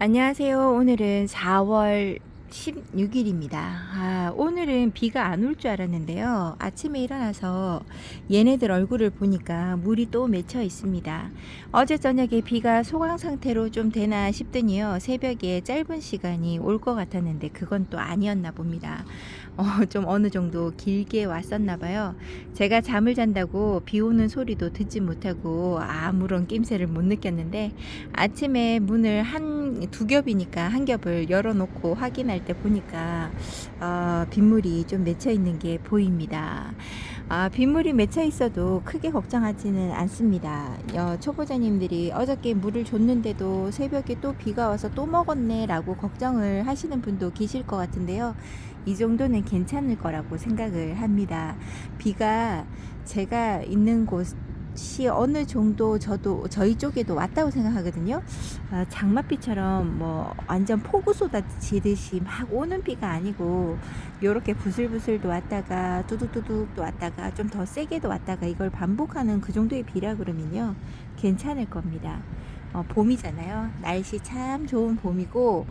안녕하세요. 오늘은 4월 16일입니다. 오늘은 비가 안 올 줄 알았는데요. 아침에 일어나서 얘네들 얼굴을 보니까 물이 또 맺혀 있습니다. 어제 저녁에 비가 소강 상태로 좀 되나 싶더니요. 새벽에 짧은 시간이 올 것 같았는데 그건 또 아니었나 봅니다. 좀 어느 정도 길게 왔었나 봐요. 제가 잠을 잔다고 비 오는 소리도 듣지 못하고 아무런 낌새를 못 느꼈는데 아침에 문을 두 겹이니까 한 겹을 열어놓고 확인할 때 보니까 빗물이 좀 맺혀 있는 게 보입니다. 빗물이 맺혀 있어도 크게 걱정하지는 않습니다. 초보자님들이 어저께 물을 줬는데도 새벽에 또 비가 와서 또 먹었네 라고 걱정을 하시는 분도 계실 것 같은데요. 이 정도는 괜찮을 거라고 생각을 합니다. 비가 제가 있는 곳이 어느 정도 저희 쪽에도 왔다고 생각하거든요. 장맛비처럼 뭐 완전 폭우 쏟아지듯이 막 오는 비가 아니고 요렇게 부슬부슬도 왔다가 뚜둑뚜둑도 왔다가 좀 더 세게도 왔다가 이걸 반복하는 그 정도의 비라 그러면요 괜찮을 겁니다. 봄이잖아요. 날씨 참 좋은 봄이고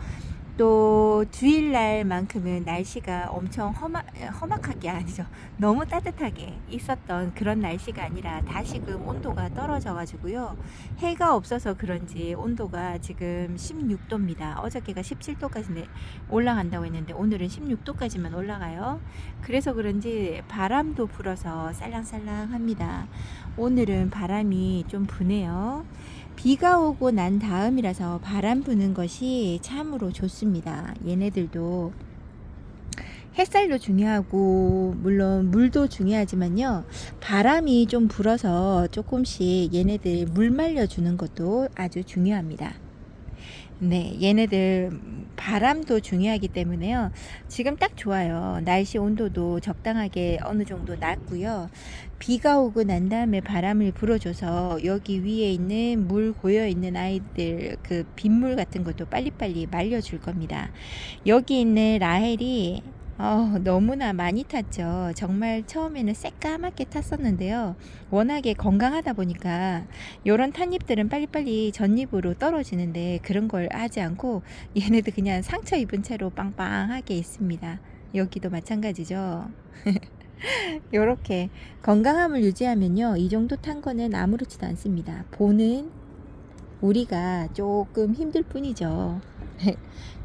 또 주일날만큼은 날씨가 엄청 험악하게 아니죠. 너무 따뜻하게 있었던 그런 날씨가 아니라 다시금 온도가 떨어져 가지고요. 해가 없어서 그런지 온도가 지금 16도입니다. 어저께가 17도까지 올라간다고 했는데 오늘은 16도까지만 올라가요. 그래서 그런지 바람도 불어서 살랑살랑합니다. 오늘은 바람이 좀 부네요. 비가 오고 난 다음이라서 바람 부는 것이 참으로 좋습니다. 얘네들도 햇살도 중요하고 물론 물도 중요하지만요. 바람이 좀 불어서 조금씩 얘네들 물 말려주는 것도 아주 중요합니다. 네, 얘네들 바람도 중요하기 때문에요. 지금 딱 좋아요. 날씨 온도도 적당하게 어느 정도 낮고요. 비가 오고 난 다음에 바람을 불어줘서 여기 위에 있는 물 고여 있는 아이들 그 빗물 같은 것도 빨리빨리 말려줄 겁니다. 여기 있는 라헬이 너무나 많이 탔죠. 정말 처음에는 새까맣게 탔었는데요. 워낙에 건강하다 보니까 요런 찻잎들은 빨리빨리 전잎으로 떨어지는데 그런 걸 하지 않고 얘네들 그냥 상처 입은 채로 빵빵하게 있습니다. 여기도 마찬가지죠. 요렇게 건강함을 유지하면요. 이 정도 탄 거는 아무렇지도 않습니다. 보는 우리가 조금 힘들 뿐이죠.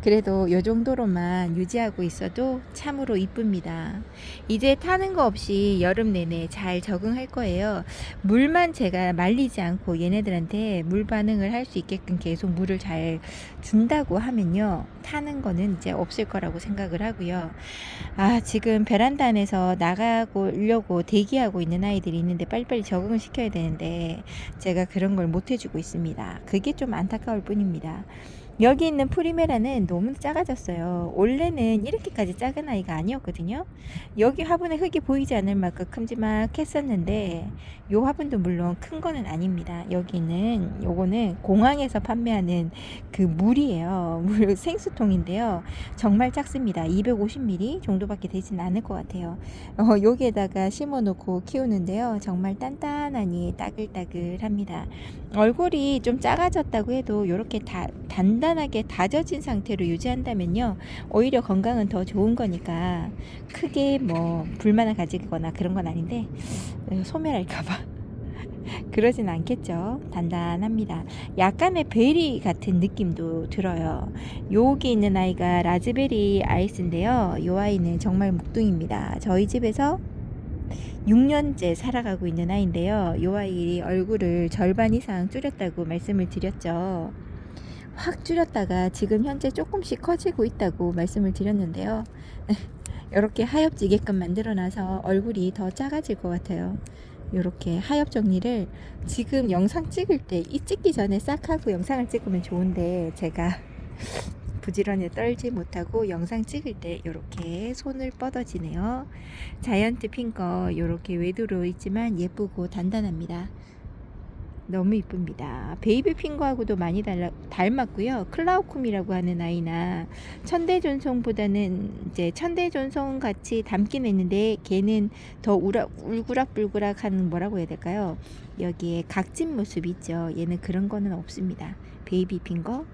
그래도 요 정도로만 유지하고 있어도 참으로 이쁩니다. 이제 타는 거 없이 여름 내내 잘 적응할 거예요. 물만 제가 말리지 않고 얘네들한테 물 반응을 할 수 있게끔 계속 물을 잘 준다고 하면요. 타는 거는 이제 없을 거라고 생각을 하고요. 지금 베란다 안에서 나가려고 대기하고 있는 아이들이 있는데 빨리빨리 적응을 시켜야 되는데 제가 그런 걸 못 해주고 있습니다. 그게 좀 안타까울 뿐입니다. 여기 있는 프리메라는 너무 작아졌어요. 원래는 이렇게까지 작은 아이가 아니었거든요. 여기 화분에 흙이 보이지 않을 만큼 큼지막했었는데 요 화분도 물론 큰 거는 아닙니다. 여기는 요거는 공항에서 판매하는 그 물이에요. 물 생수통인데요. 정말 작습니다. 250ml 정도밖에 되진 않을 것 같아요. 여기에다가 심어 놓고 키우는데요. 정말 단단하니 따글따글합니다. 얼굴이 좀 작아졌다고 해도 이렇게 단단하게 다져진 상태로 유지한다면요. 오히려 건강은 더 좋은 거니까 크게 뭐 불만을 가지거나 그런 건 아닌데 소멸할까봐 그러진 않겠죠. 단단합니다. 약간의 베리 같은 느낌도 들어요. 여기 있는 아이가 라즈베리 아이스인데요. 이 아이는 정말 묵둥입니다. 저희 집에서 6년째 살아가고 있는 아이인데요. 이 아이 얼굴을 절반 이상 줄였다고 말씀을 드렸죠. 확 줄였다가 지금 현재 조금씩 커지고 있다고 말씀을 드렸는데요. 이렇게 하엽지게끔 만들어놔서 얼굴이 더 작아질 것 같아요. 이렇게 하엽 정리를 지금 영상 찍을 때 이 찍기 전에 싹 하고 영상을 찍으면 좋은데 제가 부지런히 떨지 못하고 영상 찍을 때 이렇게 손을 뻗어지네요. 자이언트 핑거 이렇게 외도로 있지만 예쁘고 단단합니다. 너무 이쁩니다. 베이비 핑거하고도 많이 닮았고요. 클라우쿰이라고 하는 아이나 천대존송보다는 이제 천대존송 같이 닮긴 했는데 걔는 더 울그락불그락한 뭐라고 해야 될까요? 여기에 각진 모습이 있죠. 얘는 그런 거는 없습니다. 베이비 핑거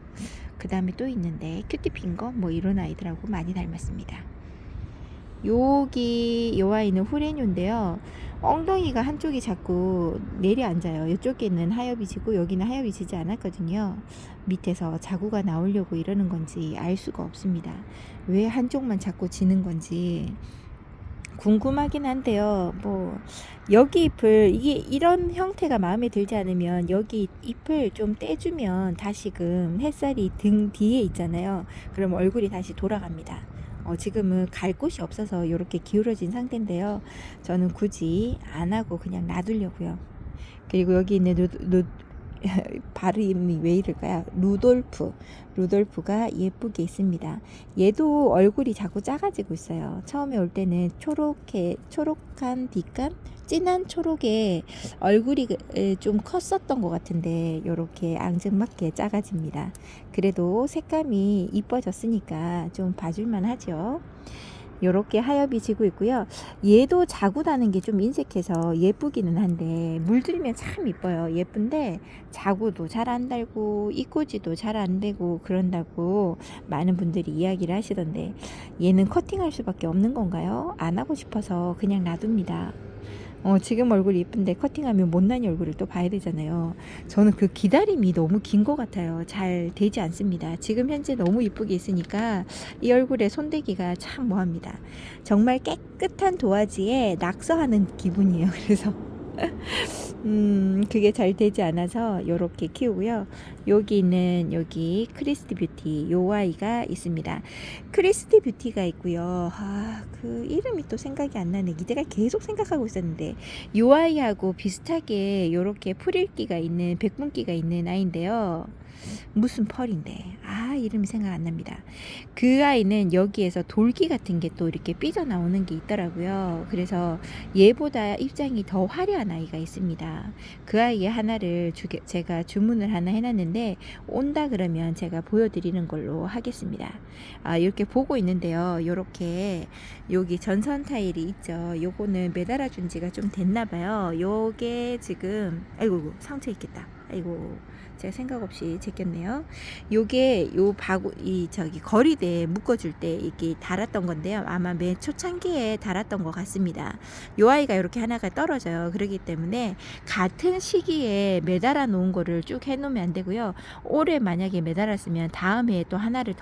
그 다음에 또 있는데 큐티핑거 뭐 이런 아이들하고 많이 닮았습니다. 여기 요 아이는 후레뇨인데요. 엉덩이가 한쪽이 자꾸 내려앉아요. 이쪽에는 하엽이 지고 여기는 하엽이 지지 않았거든요. 밑에서 자구가 나오려고 이러는 건지 알 수가 없습니다. 왜 한쪽만 자꾸 지는 건지 궁금하긴 한데요. 뭐 여기 잎을 이게 이런 형태가 마음에 들지 않으면 여기 잎을 좀 떼주면 다시금 햇살이 등 뒤에 있잖아요. 그럼 얼굴이 다시 돌아갑니다. 지금은 갈 곳이 없어서 이렇게 기울어진 상태인데요. 저는 굳이 안 하고 그냥 놔두려고요. 그리고 여기 있는 발음이 왜 이럴까요? 루돌프가 예쁘게 있습니다. 얘도 얼굴이 자꾸 작아지고 있어요. 처음에 올 때는 초록한 빛감, 진한 초록에 얼굴이 좀 컸었던 것 같은데 이렇게 앙증맞게 작아집니다. 그래도 색감이 이뻐졌으니까 좀 봐줄만 하죠. 요렇게 하엽이 지고 있고요. 얘도 자구 나는 게 좀 인색해서 예쁘기는 한데 물들이면 참 이뻐요. 예쁜데 자구도 잘 안 달고 이꼬지도 잘 안 되고 그런다고 많은 분들이 이야기를 하시던데 얘는 커팅할 수밖에 없는 건가요? 안 하고 싶어서 그냥 놔둡니다. 지금 얼굴이 이쁜데 커팅하면 못난 얼굴을 또 봐야 되잖아요. 저는 그 기다림이 너무 긴 것 같아요. 잘 되지 않습니다. 지금 현재 너무 이쁘게 있으니까 이 얼굴에 손대기가 참 뭐합니다. 정말 깨끗한 도화지에 낙서하는 기분이에요. 그래서 그게 잘 되지 않아서 요렇게 키우고요. 여기 크리스티 뷰티 요 아이가 있습니다. 크리스티 뷰티가 있고요. 그 이름이 또 생각이 안 나네. 이제가 계속 생각하고 있었는데 요 아이하고 비슷하게 요렇게 풀읽기가 있는 백분기가 있는 아이인데요. 무슨 펄인데 이름이 생각 안 납니다. 그 아이는 여기에서 돌기 같은 게 또 이렇게 삐져나오는 게 있더라고요. 그래서 얘보다 입장이 더 화려한 아이가 있습니다. 그 아이의 하나를 제가 주문을 하나 해놨는데 온다 그러면 제가 보여드리는 걸로 하겠습니다. 이렇게 보고 있는데요. 이렇게 여기 전선 타일이 있죠. 요거는 매달아 준 지가 좀 됐나 봐요. 요게 지금 아이고 상처 있겠다. 아이고 제가 생각 없이 제꼈네요. 요게 거리대에 묶어줄 때 이렇게 달았던 건데요. 아마 맨 초창기에 달았던 것 같습니다. 요 아이가 이렇게 하나가 떨어져요. 그렇기 때문에 같은 시기에 매달아 놓은 거를 쭉 해놓으면 안 되고요. 올해 만약에 매달았으면 다음에 또 하나를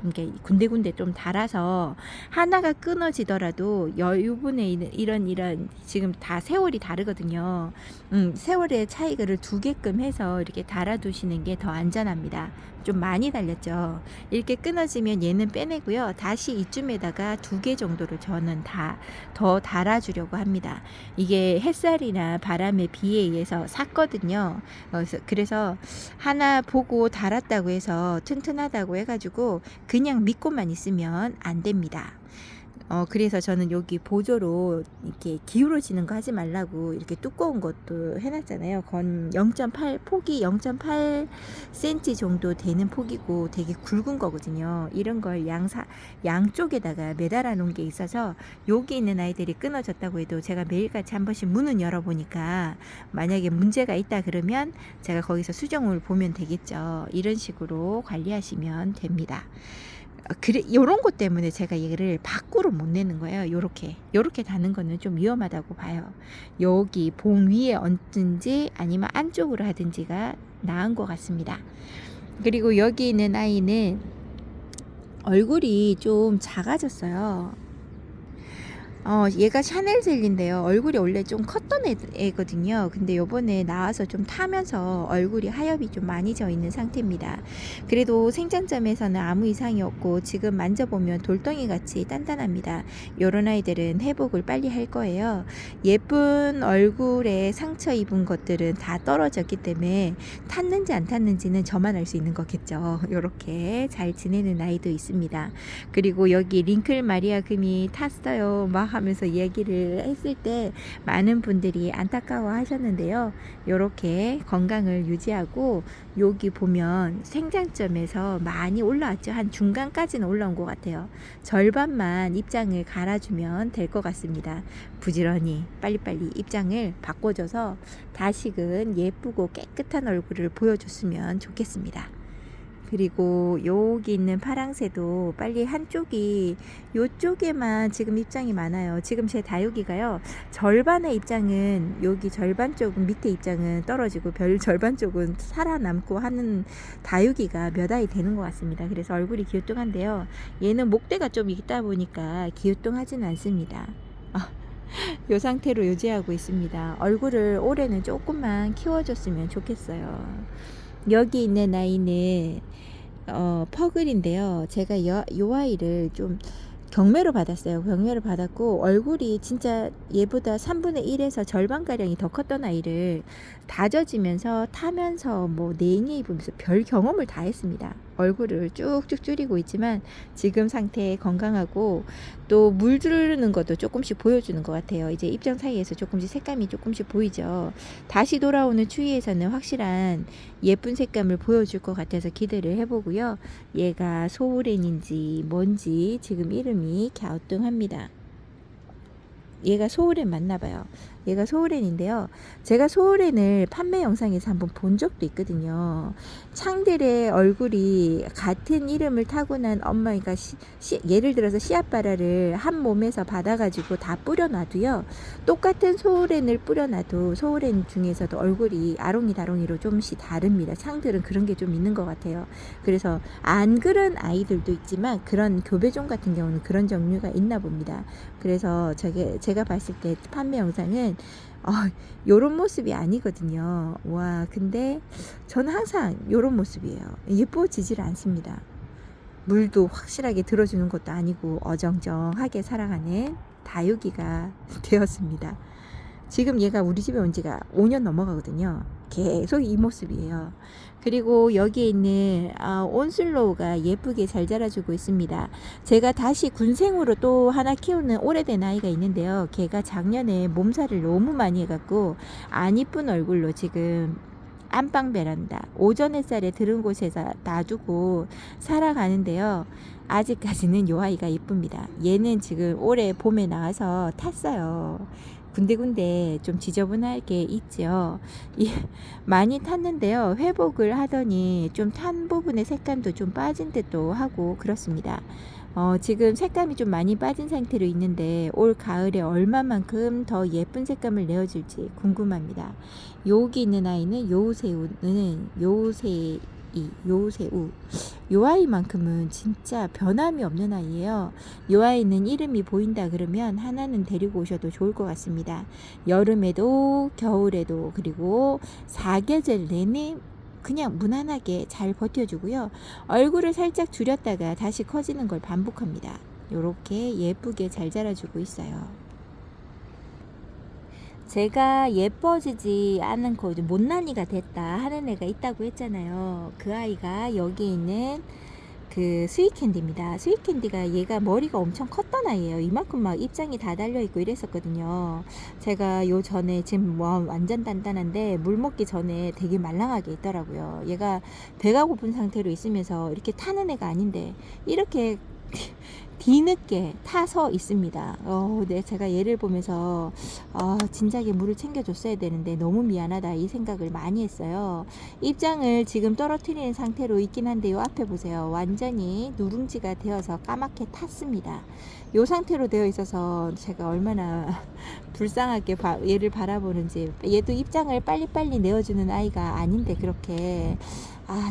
이렇게 군데군데 좀 달아서 하나가 끊어지더라도 여유분에 있는 이런 지금 다 세월이 다르거든요. 세월의 차이를 두게끔 해서 이렇게 달아두시는 게 더 안전합니다. 좀 많이 달렸죠. 이렇게 끊어지면 얘는 빼내고요. 다시 이쯤에다가 2개 정도를 저는 더 달아주려고 합니다. 이게 햇살이나 바람에 비에 의해서 샀거든요. 그래서 하나 보고 달았다고 해서 튼튼하다고 해가지고 그냥 믿고만 있으면 안 됩니다. 그래서 저는 여기 보조로 이렇게 기울어지는 거 하지 말라고 이렇게 두꺼운 것도 해놨잖아요. 폭이 0.8cm 정도 되는 폭이고 되게 굵은 거거든요. 이런 걸 양쪽에다가 매달아 놓은 게 있어서 여기 있는 아이들이 끊어졌다고 해도 제가 매일같이 한 번씩 문은 열어보니까 만약에 문제가 있다 그러면 제가 거기서 수정을 보면 되겠죠. 이런 식으로 관리하시면 됩니다. 요런 것 때문에 제가 얘를 밖으로 못 내는 거예요. 요렇게 다는 거는 좀 위험하다고 봐요. 여기 봉 위에 얹든지 아니면 안쪽으로 하든지가 나은 것 같습니다. 그리고 여기 있는 아이는 얼굴이 좀 작아졌어요. 얘가 샤넬 젤리인데요. 얼굴이 원래 좀 컸던 애거든요. 근데 요번에 나와서 좀 타면서 얼굴이 하엽이 좀 많이 져 있는 상태입니다. 그래도 생장점에서는 아무 이상이 없고 지금 만져보면 돌덩이 같이 단단합니다. 요런 아이들은 회복을 빨리 할 거예요. 예쁜 얼굴에 상처 입은 것들은 다 떨어졌기 때문에 탔는지 안 탔는지는 저만 알 수 있는 거겠죠. 요렇게 잘 지내는 아이도 있습니다. 그리고 여기 링클 마리아 금이 탔어요. 막 하면서 얘기를 했을 때 많은 분들이 안타까워 하셨는데요. 이렇게 건강을 유지하고 여기 보면 생장점에서 많이 올라왔죠. 한 중간까지는 올라온 것 같아요. 절반만 입장을 갈아주면 될 것 같습니다. 부지런히 빨리빨리 입장을 바꿔줘서 다시금 예쁘고 깨끗한 얼굴을 보여줬으면 좋겠습니다. 그리고 여기 있는 파랑새도 빨리 한쪽이 요쪽에만 지금 입장이 많아요. 지금 제 다육이가요. 절반의 입장은 여기 절반 쪽은 밑에 입장은 떨어지고 별 절반 쪽은 살아남고 하는 다육이가 몇 아이 되는 것 같습니다. 그래서 얼굴이 기우뚱한데요. 얘는 목대가 좀 있다 보니까 기우뚱하지는 않습니다. 이 상태로 유지하고 있습니다. 얼굴을 올해는 조금만 키워줬으면 좋겠어요. 여기 있는 아이는 퍼글인데요. 제가 요 아이를 좀 경매로 받았어요. 경매를 받았고 얼굴이 진짜 얘보다 3분의 1에서 절반가량이 더 컸던 아이를 다져지면서 타면서 뭐 냉이 입으면서 별 경험을 다 했습니다. 얼굴을 쭉쭉 줄이고 있지만 지금 상태 건강하고 또 물 주르는 것도 조금씩 보여주는 것 같아요. 이제 입장 사이에서 조금씩 색감이 조금씩 보이죠. 다시 돌아오는 추위에서는 확실한 예쁜 색감을 보여줄 것 같아서 기대를 해보고요. 얘가 소울엔인지 뭔지 지금 이름이 갸우뚱합니다. 얘가 소울엔 맞나봐요. 얘가 소울엔인데요. 제가 소울엔을 판매 영상에서 한번 본 적도 있거든요. 창들의 얼굴이 같은 이름을 타고난 엄마가 예를 들어서 씨앗바라를 한 몸에서 받아가지고 다 뿌려놔도요. 똑같은 소울엔을 뿌려놔도 소울엔 중에서도 얼굴이 아롱이다롱이로 좀씩 다릅니다. 창들은 그런 게 좀 있는 것 같아요. 그래서 안 그런 아이들도 있지만 그런 교배종 같은 경우는 그런 종류가 있나 봅니다. 그래서 제가 봤을 때 판매 영상은 요런 모습이 아니거든요. 와, 근데 저는 항상 요런 모습이에요. 예뻐지질 않습니다. 물도 확실하게 들어주는 것도 아니고 어정쩡하게 살아가는 다육이가 되었습니다. 지금 얘가 우리 집에 온 지가 5년 넘어가거든요. 계속 이 모습이에요. 그리고 여기에 있는 온슬로우가 예쁘게 잘 자라주고 있습니다. 제가 다시 군생으로 또 하나 키우는 오래된 아이가 있는데요. 걔가 작년에 몸살을 너무 많이 해갖고 안 이쁜 얼굴로 지금 안방 베란다 오전 햇살에 들은 곳에서 놔두고 살아가는데요. 아직까지는 요 아이가 이쁩니다. 얘는 지금 올해 봄에 나와서 탔어요. 군데군데 좀 지저분하게 있죠. 많이 탔는데요. 회복을 하더니 좀 탄 부분의 색감도 좀 빠진 듯도 하고 그렇습니다. 지금 색감이 좀 많이 빠진 상태로 있는데 올 가을에 얼마만큼 더 예쁜 색감을 내어줄지 궁금합니다. 여기 있는 아이는 요새우는 요새우 요 아이만큼은 진짜 변함이 없는 아이예요. 요 아이는 이름이 보인다 그러면 하나는 데리고 오셔도 좋을 것 같습니다. 여름에도 겨울에도 그리고 사계절 내내 그냥 무난하게 잘 버텨주고요. 얼굴을 살짝 줄였다가 다시 커지는 걸 반복합니다. 요렇게 예쁘게 잘 자라주고 있어요. 제가 예뻐지지 않고 못난이가 됐다 하는 애가 있다고 했잖아요. 그 아이가 여기 있는 그 스윗캔디입니다. 스윗캔디가 얘가 머리가 엄청 컸던 아이예요. 이만큼 막 입장이 다 달려있고 이랬었거든요. 제가 요 전에 지금 뭐 완전 단단한데 물 먹기 전에 되게 말랑하게 있더라고요. 얘가 배가 고픈 상태로 있으면서 이렇게 타는 애가 아닌데 이렇게 뒤늦게 타서 있습니다. 네, 제가 얘를 보면서 진작에 물을 챙겨줬어야 되는데 너무 미안하다 이 생각을 많이 했어요. 입장을 지금 떨어뜨리는 상태로 있긴 한데 요 앞에 보세요. 완전히 누룽지가 되어서 까맣게 탔습니다. 요 상태로 되어 있어서 제가 얼마나 불쌍하게 얘를 바라보는지. 얘도 입장을 빨리빨리 내어주는 아이가 아닌데 그렇게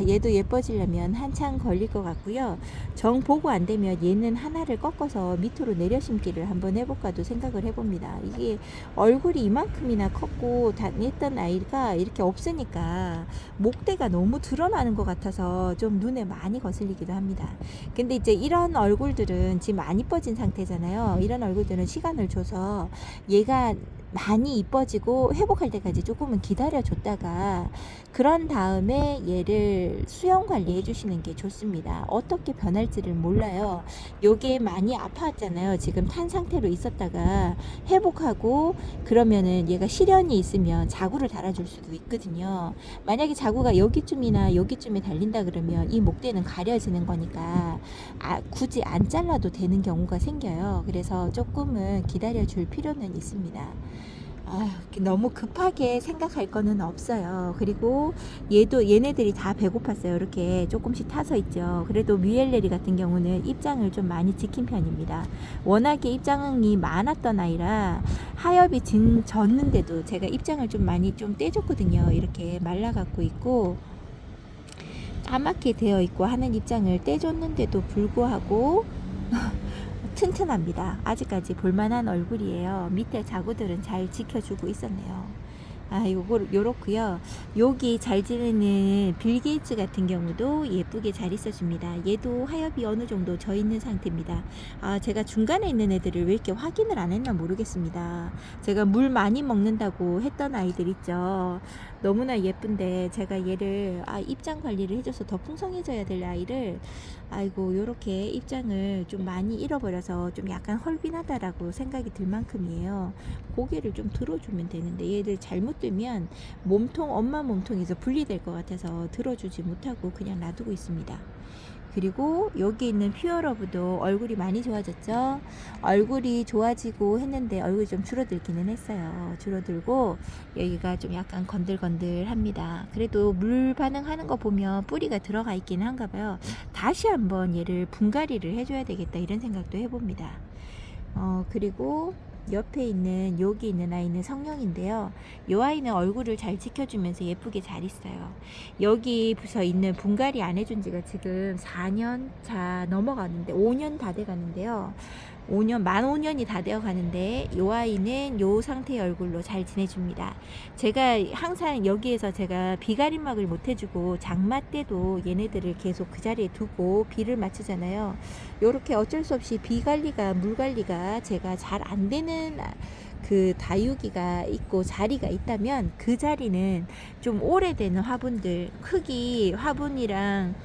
얘도 예뻐지려면 한참 걸릴 것 같고요. 정 보고 안 되면 얘는 하나를 꺾어서 밑으로 내려 심기를 한번 해볼까도 생각을 해봅니다. 이게 얼굴이 이만큼이나 컸고 다녔던 아이가 이렇게 없으니까 목대가 너무 드러나는 것 같아서 좀 눈에 많이 거슬리기도 합니다. 근데 이제 이런 얼굴들은 지금 안 이뻐진 상태잖아요. 이런 얼굴들은 시간을 줘서 얘가 많이 이뻐지고 회복할 때까지 조금은 기다려 줬다가 그런 다음에 얘를 수영 관리해 주시는 게 좋습니다. 어떻게 변할지를 몰라요. 요게 많이 아파왔잖아요. 지금 탄 상태로 있었다가 회복하고 그러면은 얘가 시련이 있으면 자구를 달아줄 수도 있거든요. 만약에 자구가 여기쯤이나 여기쯤에 달린다 그러면 이 목대는 가려지는 거니까 굳이 안 잘라도 되는 경우가 생겨요. 그래서 조금은 기다려 줄 필요는 있습니다. 너무 급하게 생각할 거는 없어요. 그리고 얘네들이 다 배고팠어요. 이렇게 조금씩 타서 있죠. 그래도 뮤엘레리 같은 경우는 입장을 좀 많이 지킨 편입니다. 워낙에 입장이 많았던 아이라 하엽이 졌는데도 제가 입장을 좀 많이 좀 떼줬거든요. 이렇게 말라갖고 있고 까맣게 되어 있고 하는 입장을 떼줬는데도 불구하고 튼튼합니다. 아직까지 볼만한 얼굴이에요. 밑에 자구들은 잘 지켜주고 있었네요. 요렇고요. 여기 잘 지내는 빌 게이츠 같은 경우도 예쁘게 잘 있어줍니다. 얘도 하엽이 어느 정도 져 있는 상태입니다. 제가 중간에 있는 애들을 왜 이렇게 확인을 안 했나 모르겠습니다. 제가 물 많이 먹는다고 했던 아이들 있죠. 너무나 예쁜데 제가 얘를 입장 관리를 해줘서 더 풍성해져야 될 아이를 요렇게 입장을 좀 많이 잃어버려서 좀 약간 헐빈하다라고 생각이 들 만큼이에요. 고개를 좀 들어주면 되는데 얘들 잘못되면 엄마 몸통에서 분리될 것 같아서 들어주지 못하고 그냥 놔두고 있습니다. 그리고 여기 있는 퓨어러브도 얼굴이 많이 좋아졌죠. 얼굴이 좋아지고 했는데 얼굴이 좀 줄어들기는 했어요. 줄어들고 여기가 좀 약간 건들건들합니다. 그래도 물 반응하는 거 보면 뿌리가 들어가 있기는 한가 봐요. 다시 한번 얘를 분갈이를 해줘야 되겠다 이런 생각도 해봅니다. 그리고 옆에 있는 여기 있는 아이는 성령인데요. 이 아이는 얼굴을 잘 지켜주면서 예쁘게 잘 있어요. 여기서 있는 분갈이 안 해준 지가 지금 4년 차 넘어가는데 5년 다 돼 가는데요. 만 5년이 다 되어 가는데 이 아이는 이 상태의 얼굴로 잘 지내줍니다. 제가 항상 여기에서 제가 비가림막을 못 해주고 장마 때도 얘네들을 계속 그 자리에 두고 비를 맞추잖아요. 요렇게 어쩔 수 없이 물 관리가 제가 잘 안 되는 그 다육이가 있고 자리가 있다면 그 자리는 좀 오래된 화분들 크기 화분이랑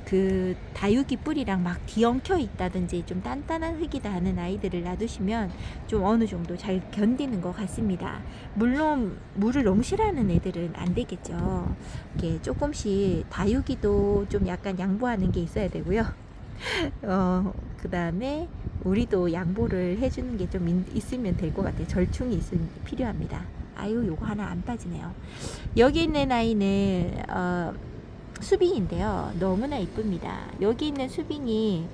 그 다육이 뿌리랑 막 뒤엉켜 있다든지 좀 단단한 흙이다 하는 아이들을 놔두시면 좀 어느 정도 잘 견디는 것 같습니다. 물론 물을 너무 싫어하는 애들은 안 되겠죠. 이렇게 조금씩 다육이도 좀 약간 양보하는 게 있어야 되고요. 그 다음에 우리도 양보를 해주는 게 좀 있으면 될 것 같아요. 절충이 필요합니다. 요거 하나 안 빠지네요. 여기 있는 아이는 수빙인데요. 너무나 이쁩니다. 여기 있는 수빙이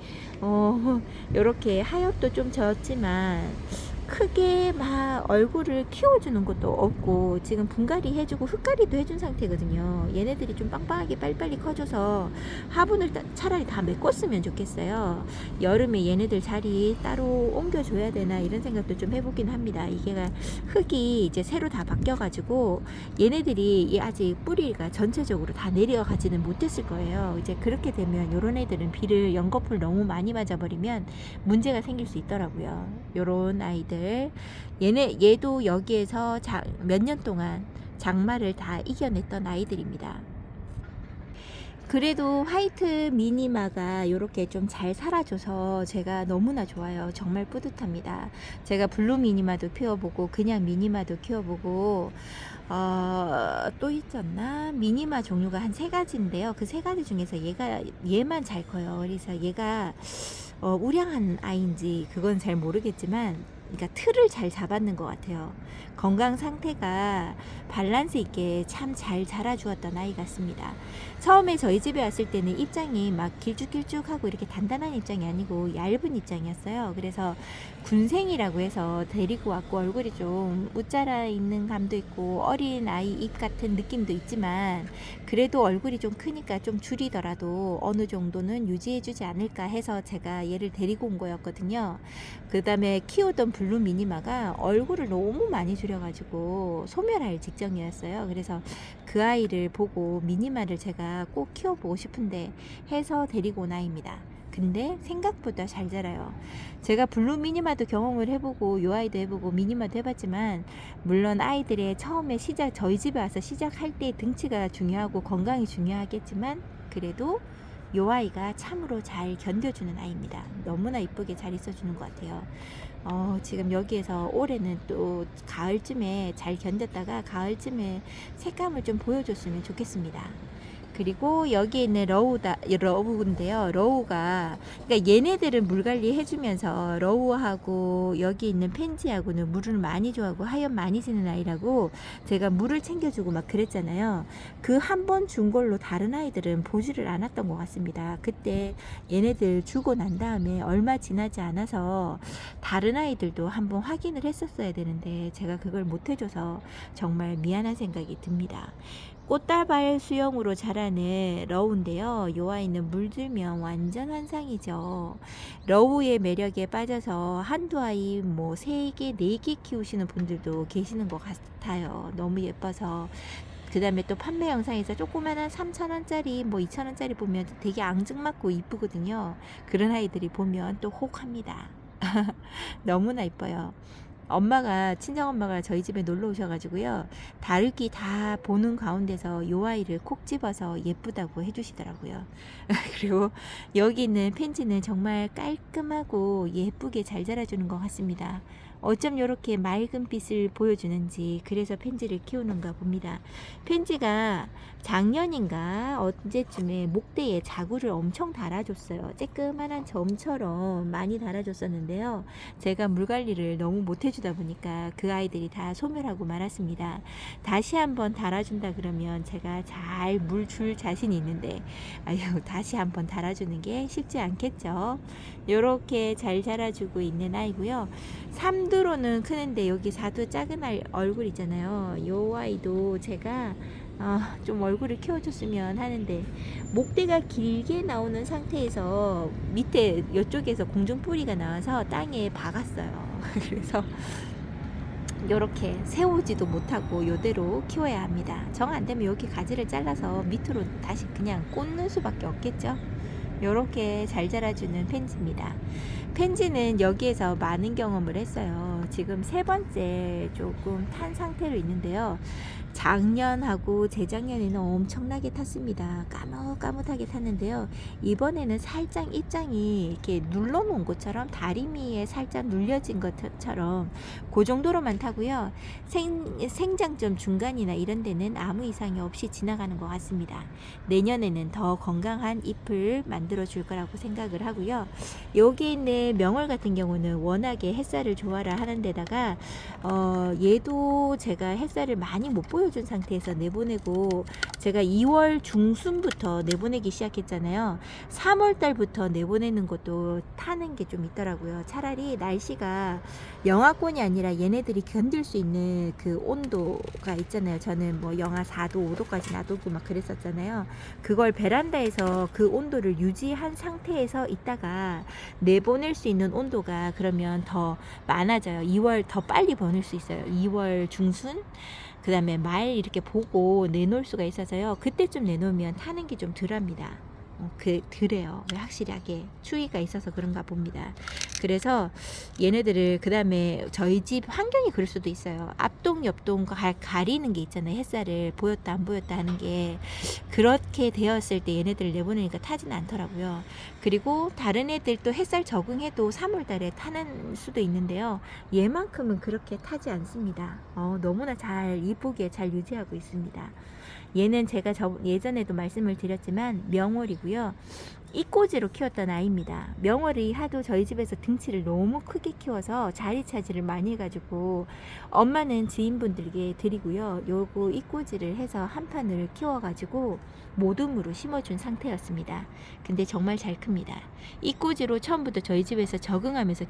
이렇게 하엽도 좀 졌지만 크게 막 얼굴을 키워주는 것도 없고 지금 분갈이 해주고 흙갈이도 해준 상태거든요. 얘네들이 좀 빵빵하게 빨리빨리 커져서 화분을 차라리 다 메꿨으면 좋겠어요. 여름에 얘네들 자리 따로 옮겨줘야 되나 이런 생각도 좀 해보긴 합니다. 이게 흙이 이제 새로 다 바뀌어가지고 얘네들이 아직 뿌리가 전체적으로 다 내려가지는 못했을 거예요. 이제 그렇게 되면 요런 애들은 비를 연거풀 너무 많이 맞아버리면 문제가 생길 수 있더라고요. 요런 아이들 얘도 여기에서 몇 년 동안 장마를 다 이겨냈던 아이들입니다. 그래도 화이트 미니마가 이렇게 좀 잘 살아줘서 제가 너무나 좋아요. 정말 뿌듯합니다. 제가 블루 미니마도 키워보고 그냥 미니마도 키워보고 또 있었나? 미니마 종류가 한 3가지인데요. 그 3가지 중에서 얘만 잘 커요. 그래서 얘가 우량한 아이인지 그건 잘 모르겠지만 그러니까 틀을 잘 잡았는 것 같아요. 건강 상태가 밸런스 있게 참 잘 자라주었던 아이 같습니다. 처음에 저희 집에 왔을 때는 입장이 막 길쭉길쭉하고 이렇게 단단한 입장이 아니고 얇은 입장이었어요. 그래서 군생이라고 해서 데리고 왔고 얼굴이 좀 웃자라 있는 감도 있고 어린 아이 입 같은 느낌도 있지만 그래도 얼굴이 좀 크니까 좀 줄이더라도 어느 정도는 유지해주지 않을까 해서 제가 얘를 데리고 온 거였거든요. 그 다음에 키우던 블루 미니마가 얼굴을 너무 많이 줄여가지고 소멸할 직전이었어요. 그래서 그 아이를 보고 미니마를 제가 꼭 키워보고 싶은데 해서 데리고 온 아이입니다. 근데 생각보다 잘 자라요. 제가 블루 미니마도 경험을 해보고 요 아이도 해보고 미니마도 해봤지만 물론 아이들의 처음에 저희 집에 와서 시작할 때 등치가 중요하고 건강이 중요하겠지만 그래도 요 아이가 참으로 잘 견뎌주는 아이입니다. 너무나 이쁘게 잘 있어주는 것 같아요. 지금 여기에서 올해는 또 가을쯤에 잘 견뎠다가 가을쯤에 색감을 좀 보여줬으면 좋겠습니다. 그리고 여기 있는 러우인데요. 러우가 그러니까 얘네들은 물 관리 해주면서 러우하고 여기 있는 펜지하고는 물을 많이 좋아하고 하염 많이 지는 아이라고 제가 물을 챙겨주고 막 그랬잖아요. 그 한 번 준 걸로 다른 아이들은 보지를 않았던 것 같습니다. 그때 얘네들 주고 난 다음에 얼마 지나지 않아서 다른 아이들도 한번 확인을 했었어야 되는데 제가 그걸 못 해줘서 정말 미안한 생각이 듭니다. 꽃다발 수영으로 자라는 러우인데요. 요 아이는 물들면 완전 환상이죠. 러우의 매력에 빠져서 한두 아이 뭐 3개, 4개 키우시는 분들도 계시는 것 같아요. 너무 예뻐서. 그 다음에 또 판매 영상에서 조그마한 3,000원짜리 뭐 2,000원짜리 보면 되게 앙증맞고 이쁘거든요. 그런 아이들이 보면 또 혹합니다. 너무나 이뻐요. 친정엄마가 저희 집에 놀러 오셔가지고요. 다육이 다 보는 가운데서 요 아이를 콕 집어서 예쁘다고 해주시더라고요. 그리고 여기 있는 펜지는 정말 깔끔하고 예쁘게 잘 자라주는 것 같습니다. 어쩜 이렇게 맑은 빛을 보여주는지 그래서 펜지를 키우는가 봅니다. 펜지가 작년인가 언제쯤에 목대에 자구를 엄청 달아줬어요. 쬐끄만한 점처럼 많이 달아줬었는데요. 제가 물 관리를 너무 못해주다 보니까 그 아이들이 다 소멸하고 말았습니다. 다시 한번 달아준다 그러면 제가 잘 물 줄 자신이 있는데 아유 다시 한번 달아주는 게 쉽지 않겠죠. 요렇게 잘 자라주고 있는 아이고요. 3두로는 크는데 여기 4두 작은 얼굴 있잖아요. 요 아이도 제가 좀 얼굴을 키워줬으면 하는데 목대가 길게 나오는 상태에서 밑에 이쪽에서 공중뿌리가 나와서 땅에 박았어요. 그래서 이렇게 세우지도 못하고 이대로 키워야 합니다. 정 안되면 여기 가지를 잘라서 밑으로 다시 그냥 꽂는 수밖에 없겠죠. 이렇게 잘 자라주는 펜지입니다. 펜지는 여기에서 많은 경험을 했어요. 지금 3번째 조금 탄 상태로 있는데요. 작년하고 재작년에는 엄청나게 탔습니다. 까뭇까뭇하게 탔는데요. 이번에는 살짝 입장이 이렇게 눌러놓은 것처럼 다리미에 살짝 눌려진 것처럼 그 정도로만 타고요. 생장점 중간이나 이런 데는 아무 이상이 없이 지나가는 것 같습니다. 내년에는 더 건강한 잎을 만들어 줄 거라고 생각을 하고요. 여기 있는 명월 같은 경우는 워낙에 햇살을 좋아라 하는 데다가 얘도 제가 햇살을 많이 못 보여준 상태에서 내보내고 제가 2월 중순부터 내보내기 시작했잖아요. 3월 달부터 내보내는 것도 타는 게 좀 있더라고요. 차라리 날씨가 영하권이 아니라 얘네들이 견딜 수 있는 그 온도가 있잖아요. 저는 뭐 영하 4도, 5도까지 놔두고 막 그랬었잖아요. 그걸 베란다에서 그 온도를 유지한 상태에서 있다가 내보낼 수 있는 온도가 그러면 더 많아져요. 2월 더 빨리 보낼 수 있어요. 2월 중순 그 다음에 말 이렇게 보고 내놓을 수가 있어서요. 그때쯤 내놓으면 타는 게 좀 덜합니다. 덜해요. 확실하게 추위가 있어서 그런가 봅니다. 그래서 얘네들을 그 다음에 저희 집 환경이 그럴 수도 있어요. 앞동 옆동 가리는 게 있잖아요. 햇살을 보였다 안 보였다 하는 게 그렇게 되었을 때 얘네들을 내보내니까 타진 않더라고요. 그리고 다른 애들도 햇살 적응해도 3월 달에 타는 수도 있는데요. 얘만큼은 그렇게 타지 않습니다. 너무나 잘 이쁘게 잘 유지하고 있습니다. 얘는 제가 예전에도 말씀을 드렸지만 명월이고요. 이꼬지로 키웠던 아이입니다. 명월이 하도 저희 집에서 등치를 너무 크게 키워서 자리 차지를 많이 해가지고 엄마는 지인분들에게 드리고요. 요거 이꼬지를 해서 한 판을 키워가지고 모둠으로 심어준 상태였습니다. 근데 정말 잘 큽니다. 이꼬지로 처음부터 저희 집에서 적응하면서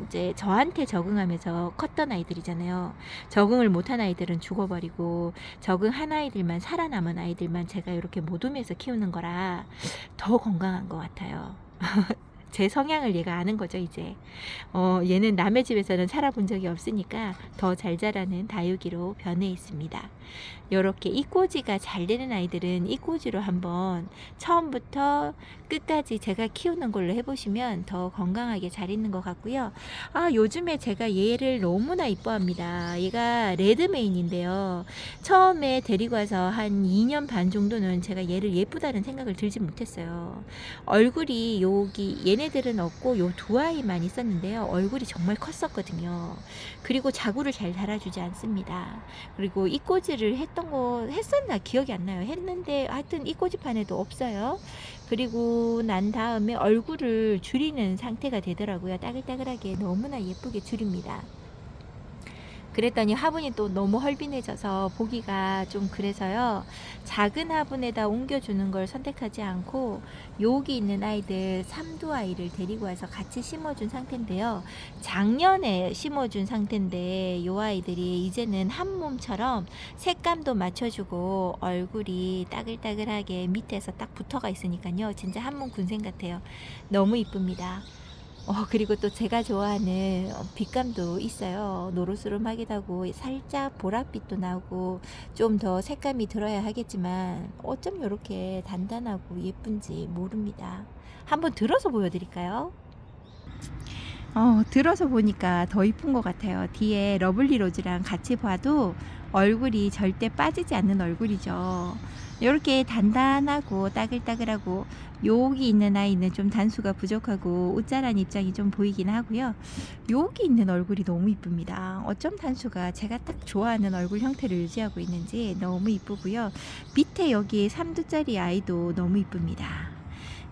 이제 저한테 적응하면서 컸던 아이들이잖아요. 적응을 못한 아이들은 죽어버리고 적응한 아이들만 살아남은 아이들만 제가 이렇게 모둠에서 키우는 거라 더 건강한 것 같아요. 제 성향을 얘가 아는 거죠 이제. 얘는 남의 집에서는 살아본 적이 없으니까 더 잘 자라는 다육이로 변해 있습니다. 요렇게 이꼬지가 잘 되는 아이들은 이꼬지로 한번 처음부터 끝까지 제가 키우는 걸로 해보시면 더 건강하게 잘 있는 것 같고요. 요즘에 제가 얘를 너무나 이뻐합니다. 얘가 레드메인인데요. 처음에 데리고 와서 한 2년 반 정도는 제가 얘를 예쁘다는 생각을 들지 못했어요. 얼굴이 여기 얘네들은 없고 요 두 아이만 있었는데요. 얼굴이 정말 컸었거든요. 그리고 자구를 잘 달아주지 않습니다. 그리고 이꼬지를 했었나 기억이 안 나요. 했는데 하여튼 이꼬지판에도 없어요. 그리고 난 다음에 얼굴을 줄이는 상태가 되더라고요. 따글따글하게 너무나 예쁘게 줄입니다. 그랬더니 화분이 또 너무 헐빈해져서 보기가 좀 그래서요. 작은 화분에다 옮겨주는 걸 선택하지 않고 여기 있는 아이들 삼두 아이를 데리고 와서 같이 심어준 상태인데요. 작년에 심어준 상태인데 요 아이들이 이제는 한 몸처럼 색감도 맞춰주고 얼굴이 따글따글하게 밑에서 딱 붙어가 있으니까요. 진짜 한 몸 군생 같아요. 너무 이쁩니다. 그리고 또 제가 좋아하는 빛감도 있어요. 노르스름하기도 하고 살짝 보랏빛도 나고 좀 더 색감이 들어야 하겠지만 어쩜 이렇게 단단하고 예쁜지 모릅니다. 한번 들어서 보여드릴까요? 들어서 보니까 더 이쁜 것 같아요. 뒤에 러블리 로즈랑 같이 봐도 얼굴이 절대 빠지지 않는 얼굴이죠. 이렇게 단단하고 따글따글하고 여기 있는 아이는 좀 단수가 부족하고 웃자란 입장이 좀 보이긴 하고요. 여기 있는 얼굴이 너무 이쁩니다. 어쩜 단수가 제가 딱 좋아하는 얼굴 형태를 유지하고 있는지 너무 이쁘고요. 밑에 여기 3두짜리 아이도 너무 이쁩니다.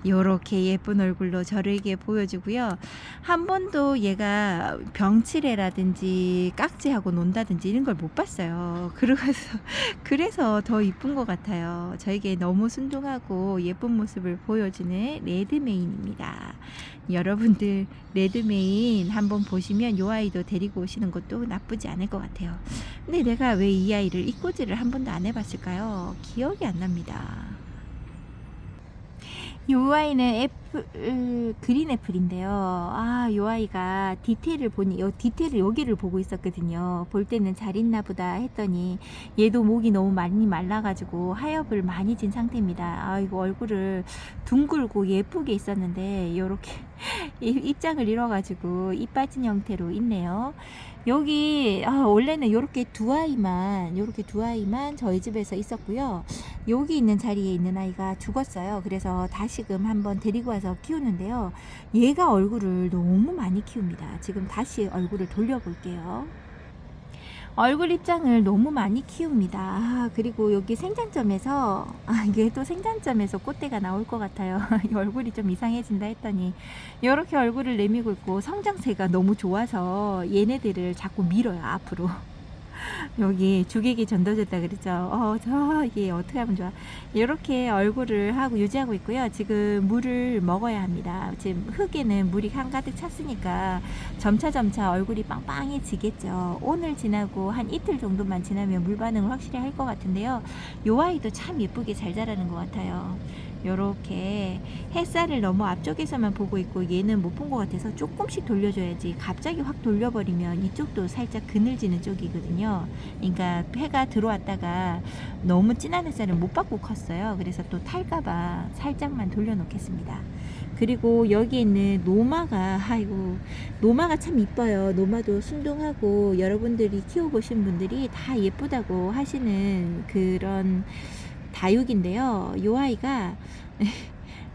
요렇게 예쁜 얼굴로 저에게 보여주고요. 한 번도 얘가 병치레라든지 깍지하고 논다든지 이런 걸 못 봤어요. 그래서 더 이쁜 것 같아요. 저에게 너무 순둥하고 예쁜 모습을 보여주는 레드메인입니다. 여러분들 레드메인 한번 보시면 요 아이도 데리고 오시는 것도 나쁘지 않을 것 같아요. 근데 내가 왜 이 아이를 이꼬지를 한 번도 안 해봤을까요? 기억이 안 납니다. 요 아이는 그린 애플인데요. 요 아이가 디테일을 보니, 디테일을 여기를 보고 있었거든요. 볼 때는 잘 있나 보다 했더니 얘도 목이 너무 많이 말라가지고 하엽을 많이 진 상태입니다. 이거 얼굴을 둥글고 예쁘게 있었는데 요렇게 입장을 잃어가지고 입 빠진 형태로 있네요. 여기 원래는 요렇게 두 아이만 저희 집에서 있었고요. 여기 있는 자리에 있는 아이가 죽었어요. 그래서 다시금 한번 데리고 와서 키우는데요. 얘가 얼굴을 너무 많이 키웁니다. 지금 다시 얼굴을 돌려볼게요. 얼굴 입장을 너무 많이 키웁니다. 그리고 여기 생장점에서 이게 또 생장점에서 꽃대가 나올 것 같아요. 얼굴이 좀 이상해진다 했더니 이렇게 얼굴을 내밀고 있고 성장세가 너무 좋아서 얘네들을 자꾸 밀어요, 앞으로. 여기 주객이 전도졌다 그랬죠. 이게 어떻게 하면 좋아. 이렇게 얼굴을 하고 유지하고 있고요. 지금 물을 먹어야 합니다. 지금 흙에는 물이 한가득 찼으니까 점차 얼굴이 빵빵해지겠죠. 오늘 지나고 한 이틀 정도만 지나면 물 반응을 확실히 할 것 같은데요. 요 아이도 참 예쁘게 잘 자라는 것 같아요. 요렇게 햇살을 너무 앞쪽에서만 보고 있고 얘는 못 본 것 같아서 조금씩 돌려줘야지 갑자기 확 돌려버리면 이쪽도 살짝 그늘지는 쪽이거든요. 그러니까 해가 들어왔다가 너무 진한 햇살을 못 받고 컸어요. 그래서 또 탈까봐 살짝만 돌려놓겠습니다. 그리고 여기 있는 노마가 노마가 참 이뻐요. 노마도 순둥하고 여러분들이 키워보신 분들이 다 예쁘다고 하시는 그런 다육인데요. 요 아이가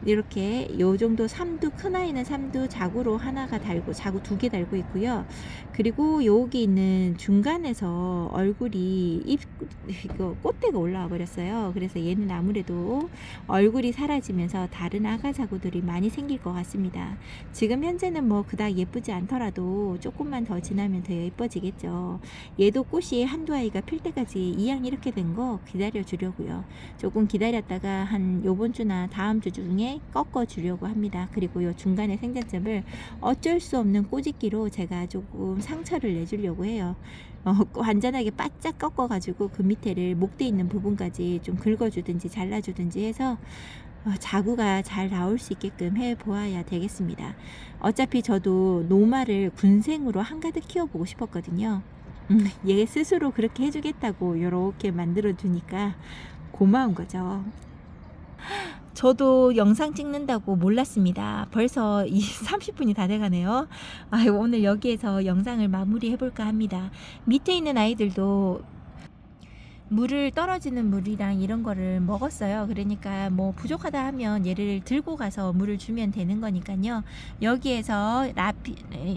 이렇게 요 정도 삼두, 큰 아이는 삼두 자구로 하나가 달고 자구 2개 달고 있고요. 그리고 여기 있는 중간에서 얼굴이 이거 꽃대가 올라와 버렸어요. 그래서 얘는 아무래도 얼굴이 사라지면서 다른 아가 자구들이 많이 생길 것 같습니다. 지금 현재는 뭐 그닥 예쁘지 않더라도 조금만 더 지나면 더 예뻐지겠죠. 얘도 꽃이 한두 아이가 필 때까지 이왕 이렇게 된 거 기다려 주려고요. 조금 기다렸다가 한 요번 주나 다음 주 중에 꺾어 주려고 합니다. 그리고 요 중간에 생장점을 어쩔 수 없는 꼬집기로 제가 조금 상처를 내주려고 해요. 완전하게 바짝 꺾어 가지고 그 밑에를 목대 있는 부분까지 좀 긁어주든지 잘라주든지 해서 자구가 잘 나올 수 있게끔 해 보아야 되겠습니다. 어차피 저도 노마를 군생으로 한가득 키워보고 싶었거든요. 얘 스스로 그렇게 해주겠다고 이렇게 만들어 주니까 고마운 거죠. 저도 영상 찍는다고 몰랐습니다. 벌써 30분이 다 돼가네요. 오늘 여기에서 영상을 마무리해 볼까 합니다. 밑에 있는 아이들도 물을 떨어지는 물이랑 이런 거를 먹었어요. 그러니까 뭐 부족하다 하면 얘를 들고 가서 물을 주면 되는 거니까요. 여기에서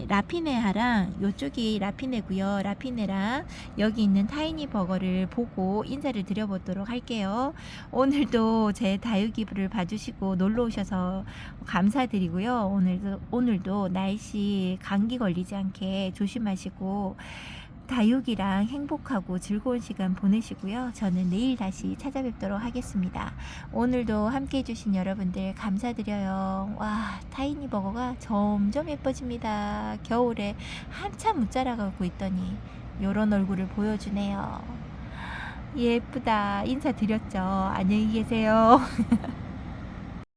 라피네하랑 요쪽이 라피네고요. 라피네랑 여기 있는 타이니 버거를 보고 인사를 드려보도록 할게요. 오늘도 제 다육이를 봐주시고 놀러 오셔서 감사드리고요. 오늘도 날씨 감기 걸리지 않게 조심하시고 다육이랑 행복하고 즐거운 시간 보내시고요. 저는 내일 다시 찾아뵙도록 하겠습니다. 오늘도 함께 해주신 여러분들 감사드려요. 와, 타이니 버거가 점점 예뻐집니다. 겨울에 한참 못 자라가고 있더니 요런 얼굴을 보여주네요. 예쁘다. 인사드렸죠. 안녕히 계세요.